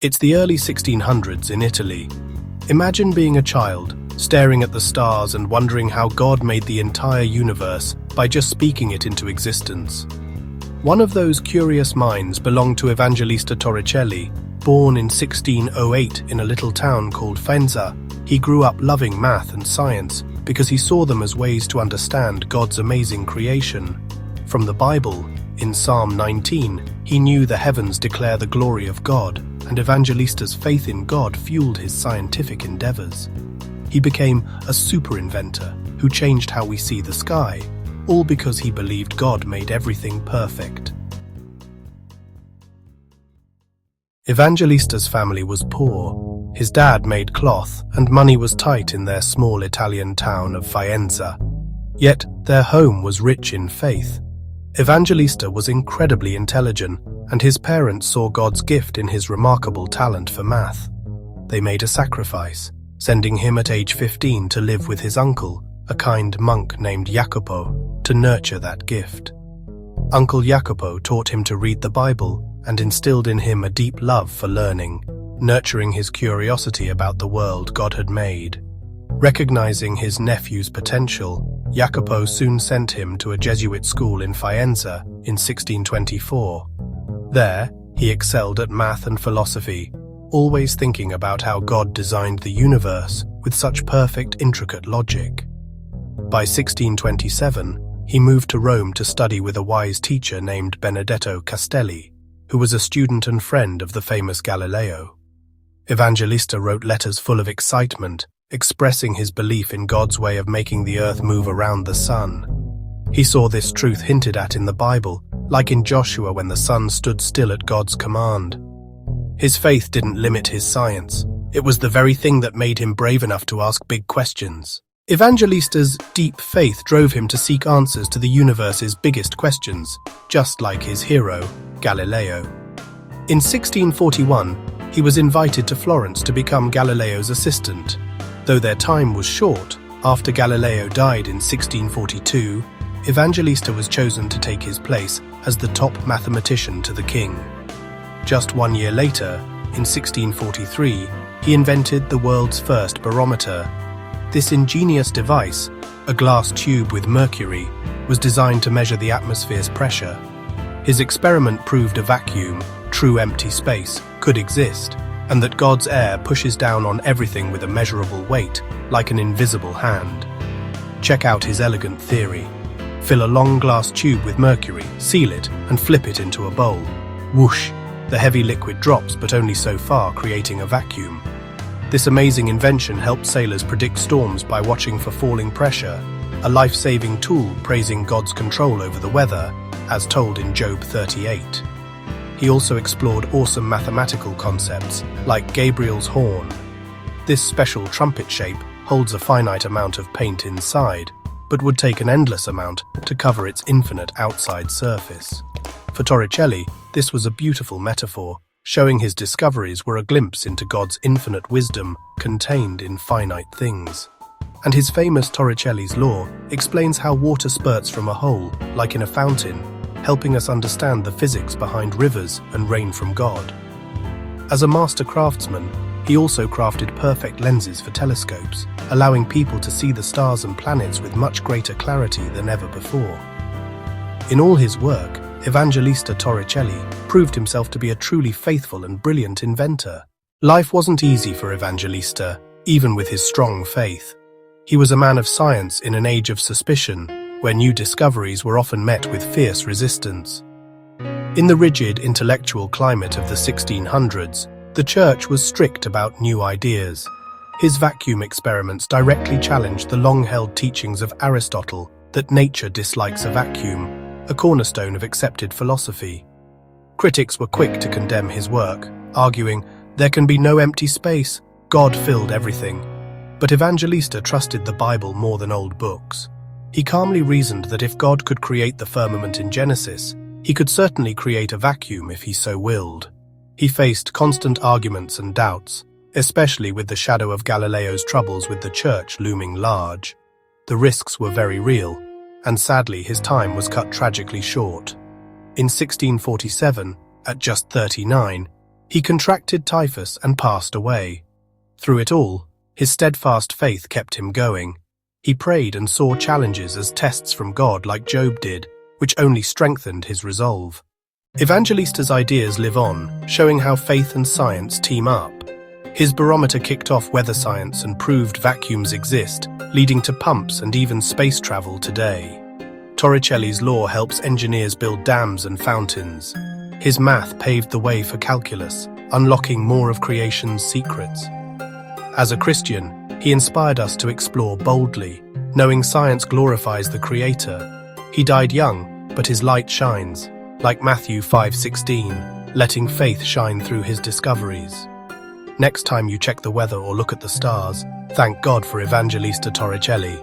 It's the early 1600s in Italy. Imagine being a child, staring at the stars and wondering how God made the entire universe by just speaking it into existence. One of those curious minds belonged to Evangelista Torricelli. Born in 1608 in a little town called Faenza, he grew up loving math and science because he saw them as ways to understand God's amazing creation. From the Bible, in Psalm 19, he knew the heavens declare the glory of God, and Evangelista's faith in God fueled his scientific endeavors. He became a super inventor who changed how we see the sky, all because he believed God made everything perfect. Evangelista's family was poor. His dad made cloth, and money was tight in their small Italian town of Faenza. Yet their home was rich in faith. Evangelista was incredibly intelligent, and his parents saw God's gift in his remarkable talent for math. They made a sacrifice, sending him at age 15 to live with his uncle, a kind monk named Jacopo, to nurture that gift. Uncle Jacopo taught him to read the Bible and instilled in him a deep love for learning, nurturing his curiosity about the world God had made. Recognizing his nephew's potential, Jacopo soon sent him to a Jesuit school in Faenza in 1624. There, he excelled at math and philosophy, always thinking about how God designed the universe with such perfect, intricate logic. By 1627, he moved to Rome to study with a wise teacher named Benedetto Castelli, who was a student and friend of the famous Galileo. Evangelista wrote letters full of excitement, expressing his belief in God's way of making the earth move around the sun. He saw this truth hinted at in the Bible, like in Joshua when the sun stood still at God's command. His faith didn't limit his science. It was the very thing that made him brave enough to ask big questions. Evangelista's deep faith drove him to seek answers to the universe's biggest questions, just like his hero, Galileo. In 1641, he was invited to Florence to become Galileo's assistant. Though their time was short, after Galileo died in 1642, Evangelista was chosen to take his place as the top mathematician to the king. Just 1 year later, in 1643, he invented the world's first barometer. This ingenious device, a glass tube with mercury, was designed to measure the atmosphere's pressure. His experiment proved a vacuum, true empty space, could exist, and that God's air pushes down on everything with a measurable weight, like an invisible hand. Check out his elegant theory. Fill a long glass tube with mercury, seal it, and flip it into a bowl. Whoosh! The heavy liquid drops, but only so far, creating a vacuum. This amazing invention helped sailors predict storms by watching for falling pressure, a life-saving tool praising God's control over the weather, as told in Job 38. He also explored awesome mathematical concepts, like Gabriel's horn. This special trumpet shape holds a finite amount of paint inside, but would take an endless amount to cover its infinite outside surface. For Torricelli, this was a beautiful metaphor, showing his discoveries were a glimpse into God's infinite wisdom contained in finite things. And his famous Torricelli's law explains how water spurts from a hole, like in a fountain, helping us understand the physics behind rivers and rain from God. As a master craftsman, he also crafted perfect lenses for telescopes, allowing people to see the stars and planets with much greater clarity than ever before. In all his work, Evangelista Torricelli proved himself to be a truly faithful and brilliant inventor. Life wasn't easy for Evangelista, even with his strong faith. He was a man of science in an age of suspicion, where new discoveries were often met with fierce resistance. In the rigid intellectual climate of the 1600s, the church was strict about new ideas. His vacuum experiments directly challenged the long-held teachings of Aristotle that nature dislikes a vacuum, a cornerstone of accepted philosophy. Critics were quick to condemn his work, arguing, "There can be no empty space, God filled everything." But Evangelista trusted the Bible more than old books. He calmly reasoned that if God could create the firmament in Genesis, he could certainly create a vacuum if he so willed. He faced constant arguments and doubts, especially with the shadow of Galileo's troubles with the church looming large. The risks were very real, and sadly his time was cut tragically short. In 1647, at just 39, He contracted typhus and passed away. Through it all, his steadfast faith kept him going. He prayed and saw challenges as tests from God like Job did, which only strengthened his resolve. Evangelista's ideas live on, showing how faith and science team up. His barometer kicked off weather science and proved vacuums exist, leading to pumps and even space travel today. Torricelli's law helps engineers build dams and fountains. His math paved the way for calculus, unlocking more of creation's secrets. As a Christian, he inspired us to explore boldly, knowing science glorifies the Creator. He died young, but his light shines, like Matthew 5:16, letting faith shine through his discoveries. Next time you check the weather or look at the stars, thank God for Evangelista Torricelli.